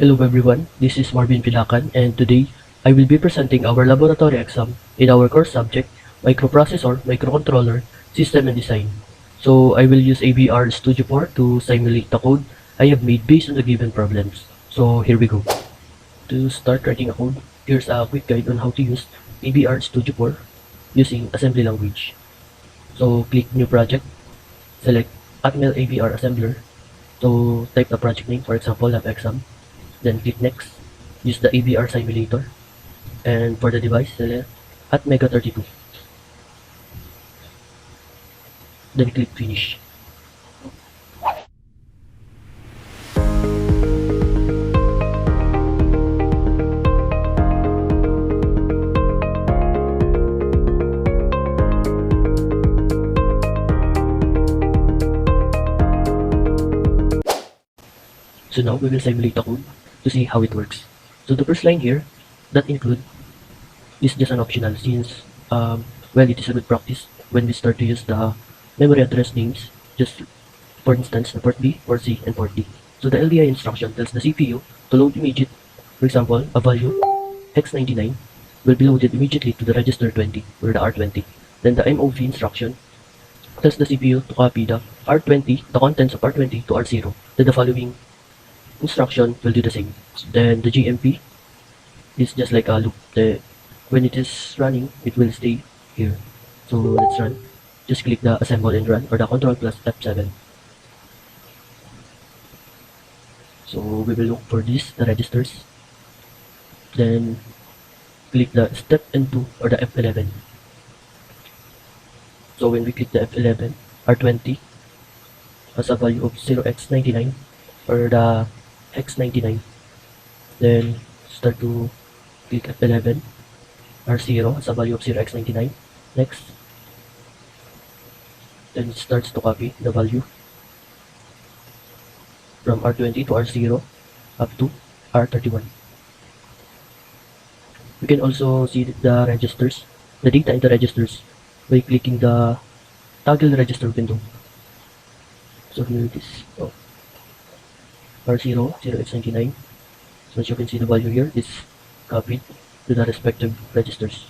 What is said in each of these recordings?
Hello everyone, this is Marvin Pilakan and today I will be presenting our laboratory exam in our course subject Microprocessor, Microcontroller, System and Design. So I will use AVR Studio 4 to simulate the code I have made based on the given problems. So here we go. To start writing a code, here's a quick guide on how to use AVR Studio 4 using assembly language. So click New Project, select Atmel AVR Assembler. So type the project name, for example, lab exam. Then click Next. Use the AVR simulator. And for the device, select at Mega 32. Then click Finish. So now we will simulate the code to see how it works. So the first line here, that include, is just an optional since, well, it is a good practice when we start to use the memory address names, just for instance, the port B, port C, and port D. So the LDI instruction tells the CPU to load immediate, for example, a value hex99 will be loaded immediately to the register 20 or the R20. Then the MOV instruction tells the CPU to copy the R20, the contents of R20 to R0. Then the following instruction will do the same. Then the GMP is just like a loop. When it is running, it will stay here. So let's run. Just click the assemble and run or the control plus F7. So we will look for this, the registers. Then click the step into or the F11. So when we click the F11, R20 has a value of 0x99 or the x99. Then start to click F11, R0 has a value of 0x99. Next. Then it starts to copy the value from R20 to R0 up to R31. We can also see the registers, the data in the registers by clicking the toggle register window. So here it is. R0, 0x99. So as you can see, the value here is copied to the respective registers.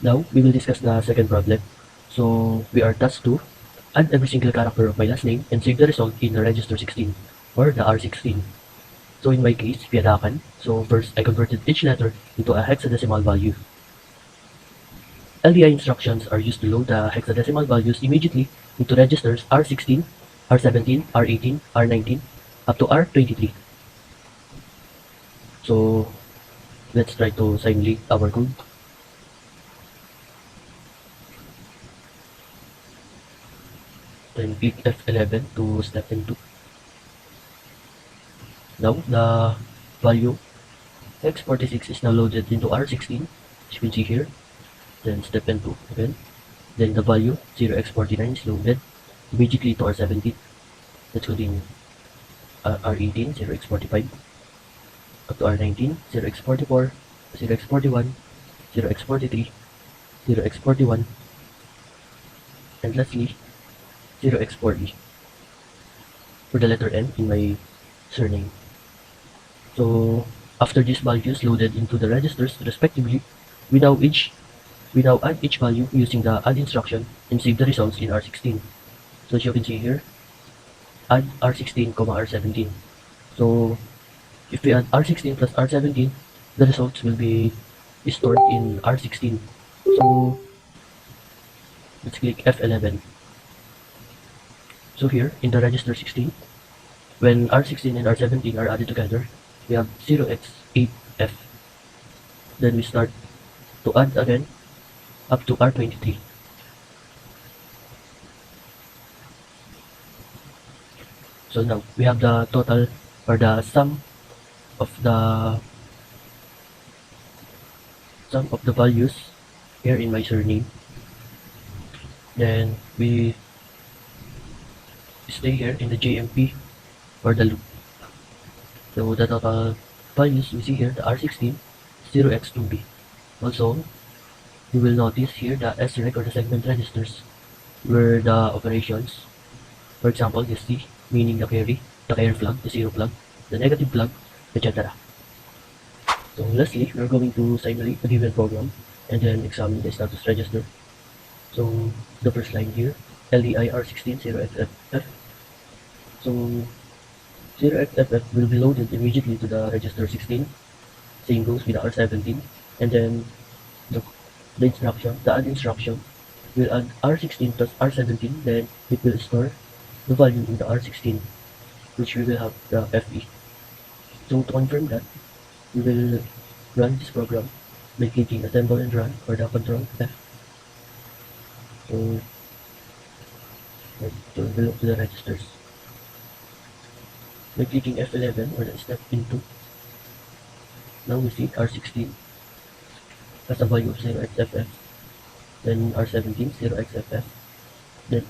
Now, we will discuss the second problem. So, we are tasked to add every single character of my last name and save the result in the register 16 or the R16. So in my case, Piadakan. So first, I converted each letter into a hexadecimal value. LDI instructions are used to load the hexadecimal values immediately into registers R16, R17, R18, R19, up to R23. So let's try to simulate our code. Then click F11 to step into. Now the value x46 is now loaded into R16, as you can see here. Then step into again. Then the value 0x49 is loaded immediately to R17. Let's continue. R18, 0x45, up to R19, 0x44, 0x41, 0x43, 0x41, and lastly 0x4e for the letter N in my surname. So after these values loaded into the registers respectively, we now add each value using the add instruction and save the results in R16. So as you can see here, add R16, R17. So if we add R16 plus R17, the results will be stored in R16. So let's click F11. So here in the register 16, when R16 and R17 are added together, we have 0x8f. Then we start to add again up to R23. So now we have the total or the sum of the values here in my surname. Then we stay here in the JMP or the loop. So the total values we see here, the R16, 0x2b. Also, you will notice here the SREG or the segment registers where the operations For example, you see, meaning the carry flag, the zero flag, the negative flag, etc. So lastly, we're going to simulate a given program and then examine the status register. So the first line here, LDIR16 0XFF. So 0XFF will be loaded immediately to the register 16. Same goes with the R17. And then the, the add instruction will add R16 plus R17. Then it will store the value in the R16, which we will have the FE. So to confirm that, we will run this program by clicking assemble and run for the control F. So we look to the registers. By clicking F11 or the step into, now we see R16 has a value of 0xFF, then R17 0xFF. Then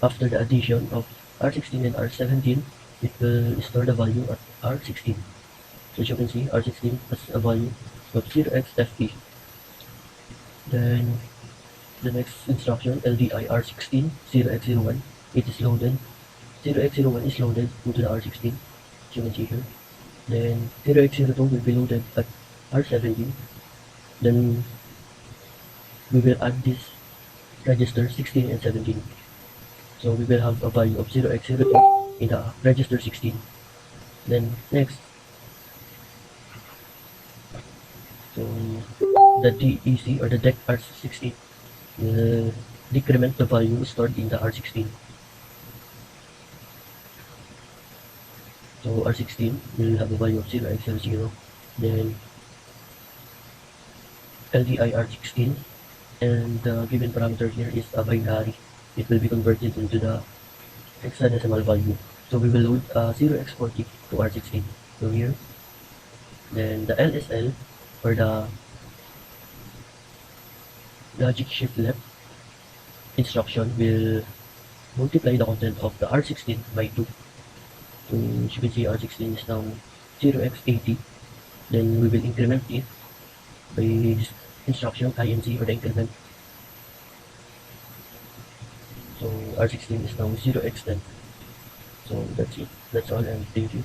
after the addition of R16 and R17, it will store the value at R16. So as you can see, R16 has a value of 0xFE. Then the next instruction, LDIR16 0x01, it is loaded. 0x01 is loaded into the R16, as you can see here. Then 0x02 will be loaded at R17. Then we will add this register 16 and 17. So we will have a value of 0x02 in the register 16. Then next, so the DEC or the DEC R16 will decrement the value stored in the R16. So R16 will have a value of 0x00. Then LDIR16, and the given parameter here is a binary. It will be converted into the hexadecimal value. So we will load 0x40 to R16. So here, then the LSL or the logic shift left instruction will multiply the content of the R16 by 2. So as you can see, R16 is now 0x80. Then we will increment it by this instruction INC or the increment. So R16 is now 0x10. So that's it. That's all, and thank you.